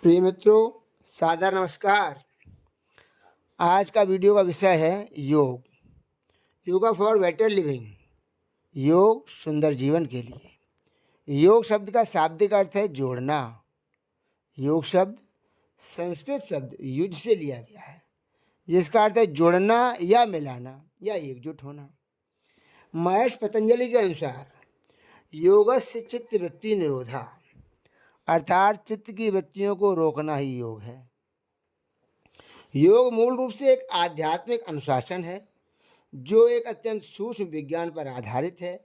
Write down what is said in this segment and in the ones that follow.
प्रिय मित्रों, सादर नमस्कार। आज का वीडियो का विषय है योग। Yoga for better living. योग सुंदर जीवन के लिए। योग शब्द का शाब्दिक अर्थ है जोड़ना। योग शब्द संस्कृत शब्द युज से लिया गया है, जिसका अर्थ है जोड़ना या मिलाना या एकजुट होना। महर्षि पतंजलि के अनुसार योगस्य चित्त वृत्ति निरोधा, अर्थात चित्त की वृत्तियों को रोकना ही योग है। योग मूल रूप से एक आध्यात्मिक अनुशासन है जो एक अत्यंत सूक्ष्म विज्ञान पर आधारित है,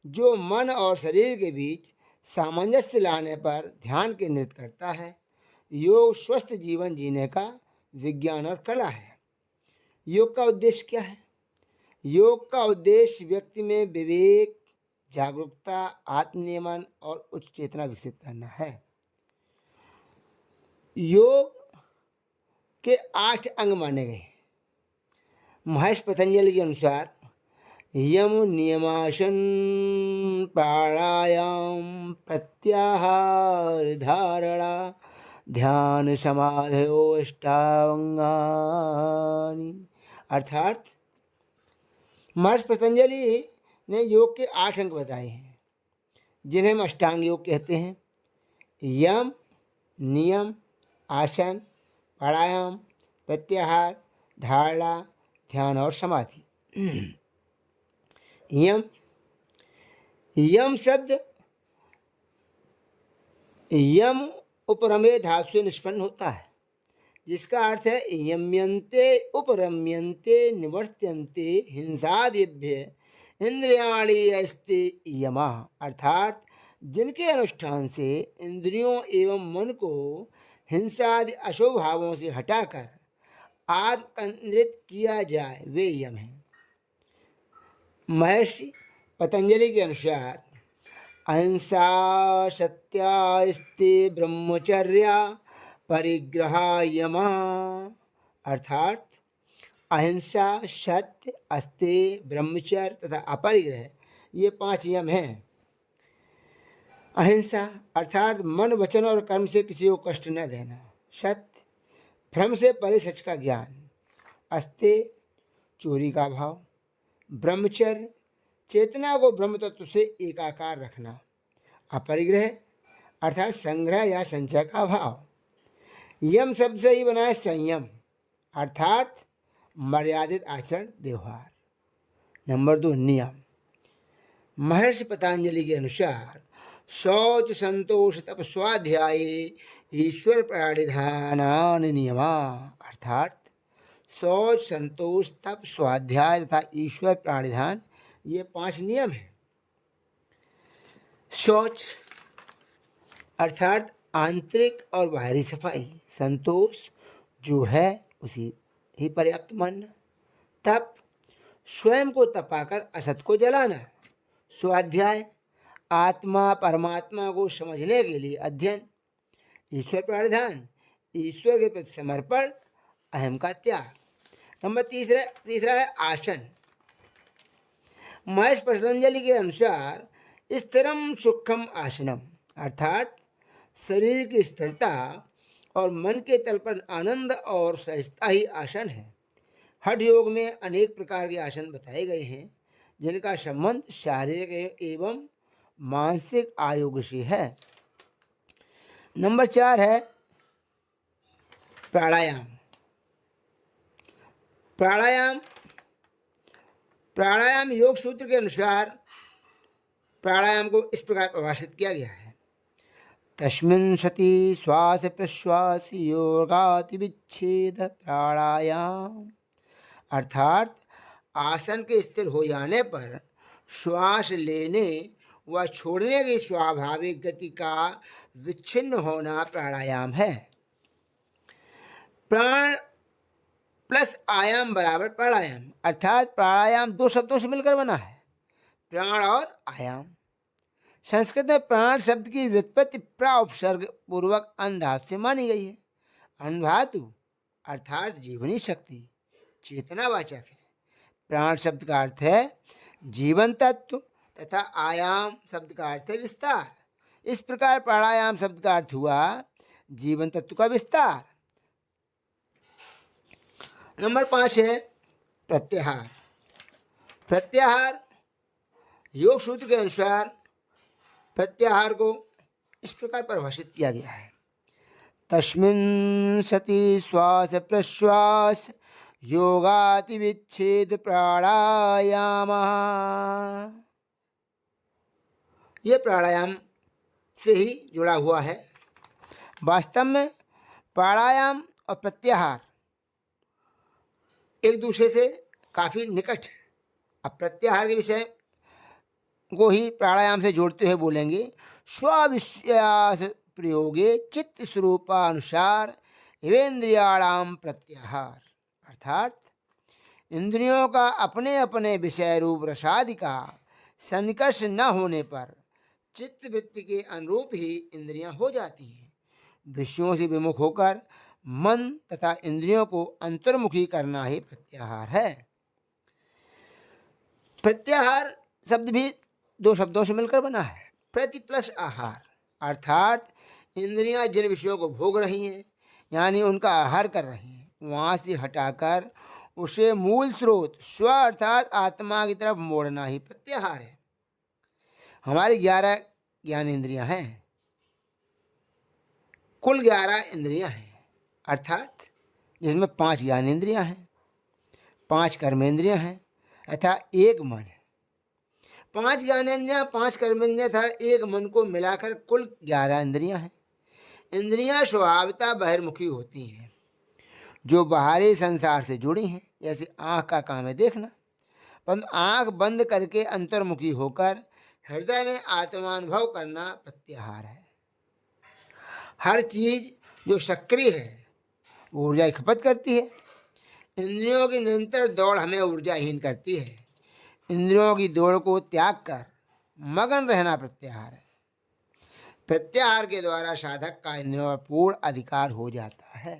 जो मन और शरीर के बीच सामंजस्य लाने पर ध्यान केंद्रित करता है। योग स्वस्थ जीवन जीने का विज्ञान और कला है। योग का उद्देश्य क्या है? योग का उद्देश्य व्यक्ति में विवेक, जागरूकता, आत्मनियमन और उच्च चेतना विकसित करना है। योग के 8 अंग माने गए। महर्षि पतंजलि के अनुसार यम, नियमासन, प्राणायाम, प्रत्याहार, धारणा, ध्यान, समाधयो, अष्टांगानि। अर्थात महर्षि पतंजलि ने योग के 8 अंग बताए हैं, जिन्हें हम अष्टांग योग कहते हैं। यम, नियम, आसन, प्राणायाम, प्रत्याहार, धारणा, ध्यान और समाधि। यम शब्द यम उपरमे धातु से निष्पन्न होता है, जिसका अर्थ है यम्यन्ते, उपरम्यन्ते, निवर्त्यन्ते, हिंसादिभ्य इंद्रियाणि अस्ते यमः। अर्थात जिनके अनुष्ठान से इंद्रियों एवं मन को हिंसादि अशुभ भावों से हटाकर आत्म केंद्रित किया जाए, वे यम हैं। महर्षि पतंजलि के अनुसार अहिंसा, सत्यास्ते, ब्रह्मचर्या, परिग्रह यमा। अर्थात अहिंसा, सत्य, अस्ते, ब्रह्मचर्य तथा अपरिग्रह, ये 5 यम हैं। अहिंसा अर्थात मन, वचन और कर्म से किसी को कष्ट न देना। सत्य, भ्रम से परे सच का ज्ञान। अस्ते, चोरी का भाव। ब्रह्मचर्य, चेतना को ब्रह्म तत्व से एकाकार रखना। अपरिग्रह अर्थात संग्रह या संचय का भाव। यम शब्द से ही बना है संयम, अर्थात मर्यादित आचरण व्यवहार। नंबर 2, नियम। महर्षि पतंजलि के अनुसार शौच, संतोष, तप, स्वाध्याय, ईश्वर प्रणिधानान नियमा। अर्थात शौच, संतोष, तप, स्वाध्याय तथा ईश्वर प्राणिधान, ये 5 नियम हैं। शौच अर्थात आंतरिक और बाहरी सफाई। संतोष जो है उसी ही पर्याप्त मानना। तप, स्वयं को तपाकर असत को जलाना। स्वाध्याय, आत्मा परमात्मा को समझने के लिए अध्ययन। ईश्वर प्राणिधान, ईश्वर के प्रति समर्पण, अहम का त्याग। नंबर तीसरा है आसन। महर्षि पतंजलि के अनुसार स्थिरम सुखम आसनम, अर्थात शरीर की स्थिरता और मन के तल पर आनंद और सहजता ही आसन है। हठ योग में अनेक प्रकार के आसन बताए गए हैं, जिनका संबंध शारीरिक एवं मानसिक आरोग्य से है। नंबर 4 है प्राणायाम। प्राणायाम योग सूत्र के अनुसार प्राणायाम को इस प्रकार परिभाषित किया गया है। तस्मिन् सति श्वास प्रश्वास योगाति विच्छेद प्राणायाम। अर्थात आसन के स्थिर हो जाने पर श्वास लेने व छोड़ने की स्वाभाविक गति का विच्छिन्न होना प्राणायाम है। प्राण प्लस आयाम बराबर प्राणायाम, अर्थात प्राणायाम 2 शब्दों से मिलकर बना है, प्राण और आयाम। संस्कृत में प्राण शब्द की व्युत्पत्ति प्राउपसर्ग पूर्वक अन धातु से मानी गई है। अन धातु अर्थात जीवनी शक्ति, चेतनावाचक है। प्राण शब्द का अर्थ है जीवन तत्व तथा आयाम शब्द का अर्थ है विस्तार। इस प्रकार प्राणायाम शब्द का अर्थ हुआ जीवन तत्व का विस्तार। नंबर 5 है प्रत्याहार। प्रत्याहार योग सूत्र के अनुसार प्रत्याहार को इस प्रकार परिभाषित किया गया है। तस्मिन् सति श्वास प्रश्वास योगाति विच्छेद प्राणायाम। ये प्राणायाम से ही जुड़ा हुआ है। वास्तव में प्राणायाम और प्रत्याहार एक दूसरे से काफ़ी निकट है। अब प्रत्याहार के विषय को ही प्राणायाम से जोड़ते हुए बोलेंगे। स्वाविश्वास प्रयोगे चित्त स्वरूपानुसार इवेन्द्रियाणाम प्रत्याहार, अर्थात इंद्रियों का अपने अपने विषय रूप रसादि का सन्निकर्ष न होने पर चित्त वृत्ति के अनुरूप ही इंद्रियां हो जाती हैं। विषयों से विमुख होकर मन तथा इंद्रियों को अंतर्मुखी करना ही प्रत्याहार है। प्रत्याहार शब्द भी 2 शब्दों से मिलकर बना है। प्रति प्लस आहार, अर्थात इंद्रियां जिन विषयों को भोग रही हैं यानी उनका आहार कर रही हैं, वहाँ से हटाकर उसे मूल स्रोत स्व अर्थात आत्मा की तरफ मोड़ना ही प्रत्याहार है। हमारी 11 ज्ञान इंद्रियां हैं, कुल 11 इंद्रियां हैं, अर्थात जिसमें 5 ज्ञान इंद्रियां हैं, 5 कर्मेंद्रियां हैं तथा 1 मन है। 5 ज्ञानेंद्रियां, 5 कर्मेंद्रियां तथा 1 मन को मिलाकर कुल 11 इंद्रियां हैं। इंद्रियां स्वभावतः बहिर्मुखी होती हैं, जो बाहरी संसार से जुड़ी हैं। जैसे आँख का काम है देखना, परंतु आँख बंद करके अंतर्मुखी होकर हृदय में आत्मानुभव करना प्रत्याहार है। हर चीज जो सक्रिय है वो ऊर्जा की खपत करती है। इंद्रियों की निरंतर दौड़ हमें ऊर्जाहीन करती है। इंद्रियों की दौड़ को त्याग कर मगन रहना प्रत्याहार है। प्रत्याहार के द्वारा साधक का इंद्रियों पर पूर्ण अधिकार हो जाता है।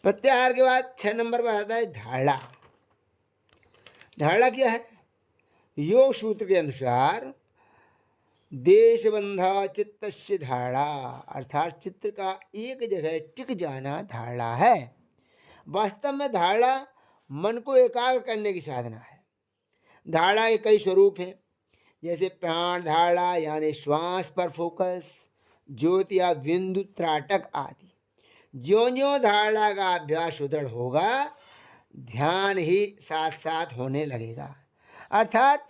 प्रत्याहार के बाद 6 नंबर पर आता है धारणा। धारणा क्या है? योग सूत्र के अनुसार देशबंधा चित्तस्य धारणा, अर्थात चित्त का एक जगह टिक जाना धारणा है। वास्तव में धारणा मन को एकाग्र करने की साधना है। धारणा के कई स्वरूप हैं, जैसे प्राण धारणा यानी श्वास पर फोकस, ज्योति या बिंदु त्राटक आदि। ज्यों ज्यों धारणा का अभ्यास सुदृढ़ होगा, ध्यान ही साथ साथ होने लगेगा। अर्थात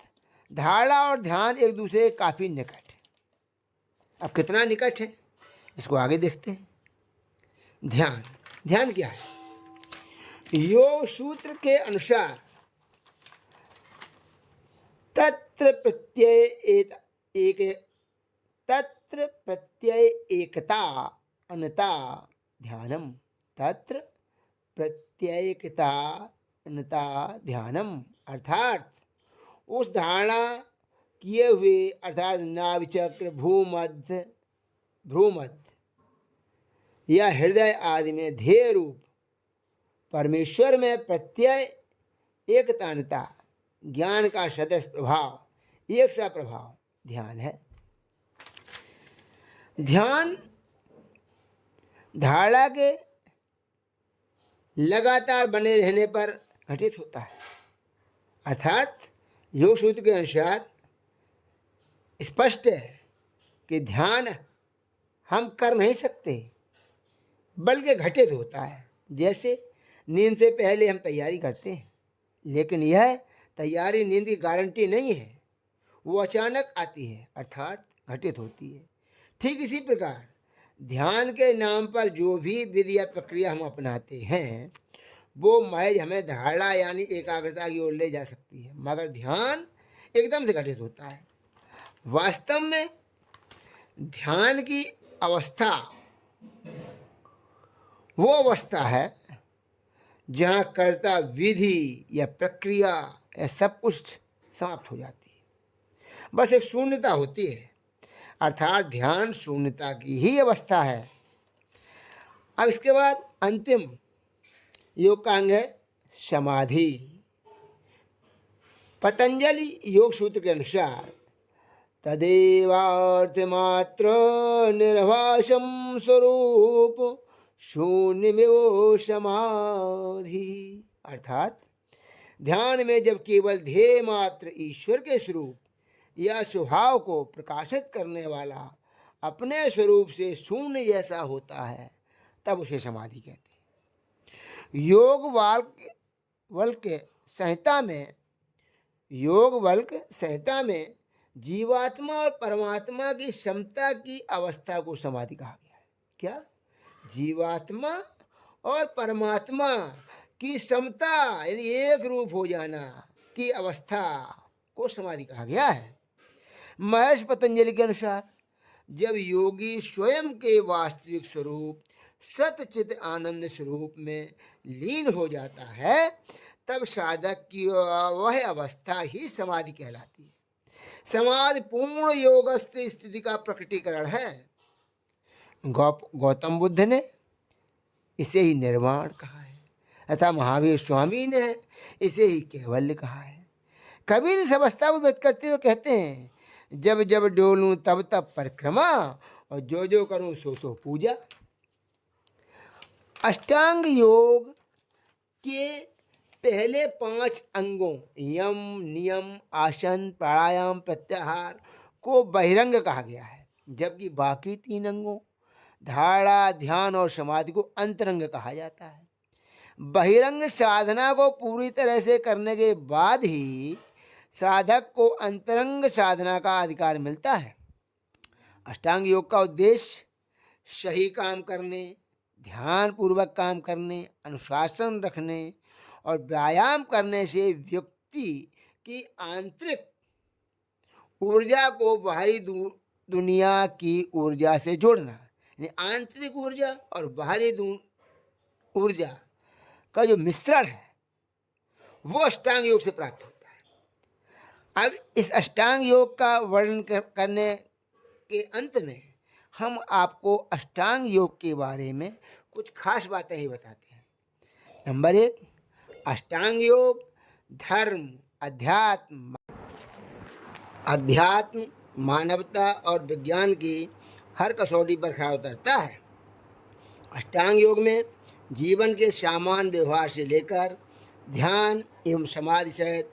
धारणा और ध्यान एक दूसरे के काफ़ी निकट है। अब कितना निकट है इसको आगे देखते हैं। ध्यान, ध्यान क्या है? योग सूत्र के अनुसार तत्र प्रत्यय एकता अनता ध्यानम। तत्र प्रत्ययिकता अनता ध्यानम, अर्थात उस धारणा किए हुए अर्थात नाभिचक्र, भ्रूमध्य या हृदय आदि में ध्येय रूप परमेश्वर में प्रत्यय एकतानता, ज्ञान का सदृश प्रभाव, एक सा प्रभाव ध्यान है। ध्यान धारणा के लगातार बने रहने पर घटित होता है। अर्थात योग सूत्र के अनुसार स्पष्ट है कि ध्यान हम कर नहीं सकते बल्कि घटित होता है। जैसे नींद से पहले हम तैयारी करते हैं, लेकिन यह तैयारी नींद की गारंटी नहीं है, वो अचानक आती है अर्थात घटित होती है। ठीक इसी प्रकार ध्यान के नाम पर जो भी विधि या प्रक्रिया हम अपनाते हैं वो महज हमें धारणा यानी एकाग्रता की ओर ले जा सकती है, मगर ध्यान एकदम से घटित होता है। वास्तव में ध्यान की अवस्था वो अवस्था है जहाँ कर्ता विधि या प्रक्रिया या सब कुछ समाप्त हो जाती है, बस एक शून्यता होती है। अर्थात ध्यान शून्यता की ही अवस्था है। अब इसके बाद अंतिम योग का अंग है समाधि। पतंजलि योग सूत्र के अनुसार तदेवार्थमात्र निर्भाषम स्वरूप शून्यमेव समाधि। अर्थात ध्यान में जब केवल ध्येय मात्र ईश्वर के स्वरूप या स्वभाव को प्रकाशित करने वाला अपने स्वरूप से शून्य जैसा होता है तब उसे समाधि कहते हैं। योग वल्क संहिता में जीवात्मा और परमात्मा की समता की अवस्था को समाधि कहा गया है। क्या? जीवात्मा और परमात्मा की समता यानी एक रूप हो जाना की अवस्था को समाधि कहा गया है। महर्षि पतंजलि के अनुसार जब योगी स्वयं के वास्तविक स्वरूप सतचित आनंद स्वरूप में लीन हो जाता है तब साधक की वह अवस्था ही समाधि कहलाती है। समाधि पूर्ण योगस्थ स्थिति का प्रकटीकरण है। गौतम बुद्ध ने इसे ही निर्वाण कहा है तथा महावीर स्वामी ने इसे ही कैवल्य कहा है। कबीर इस अवस्था को व्यक्त करते हुए कहते हैं, जब जब डोलूं तब तब परिक्रमा और जो जो करूं सो सो पूजा। अष्टांग योग के पहले 5 अंगों यम, नियम, आसन, प्राणायाम, प्रत्याहार को बहिरंग कहा गया है, जबकि बाकी 3 अंगों धारणा, ध्यान और समाधि को अंतरंग कहा जाता है। बहिरंग साधना को पूरी तरह से करने के बाद ही साधक को अंतरंग साधना का अधिकार मिलता है। अष्टांग योग का उद्देश्य सही काम करने, ध्यान पूर्वक काम करने, अनुशासन रखने और व्यायाम करने से व्यक्ति की आंतरिक ऊर्जा को बाहरी दुनिया की ऊर्जा से जोड़ना। यानी आंतरिक ऊर्जा और बाहरी ऊर्जा का जो मिश्रण है वो अष्टांग योग से प्राप्त होता है। अब इस अष्टांग योग का वर्णन करने के अंत में हम आपको अष्टांग योग के बारे में कुछ खास बातें ही बताते हैं। नंबर 1, अष्टांग योग धर्म, अध्यात्म, मानवता और विज्ञान की हर कसौटी पर खरा उतरता है। अष्टांग योग में जीवन के सामान्य व्यवहार से लेकर ध्यान एवं समाधि सहित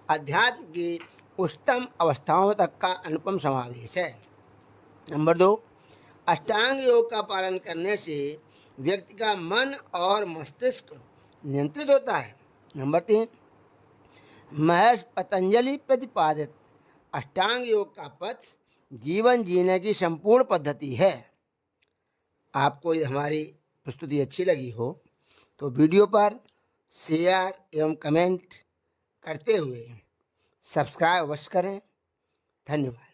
अध्यात्म की उच्चतम अवस्थाओं तक का अनुपम समावेश है। नंबर 2, अष्टांग योग का पालन करने से व्यक्ति का मन और मस्तिष्क नियंत्रित होता है। नंबर 3, महर्षि पतंजलि प्रतिपादित अष्टांग योग का पथ जीवन जीने की संपूर्ण पद्धति है। आपको हमारी प्रस्तुति अच्छी लगी हो तो वीडियो पर शेयर एवं कमेंट करते हुए सब्सक्राइब अवश्य करें। धन्यवाद।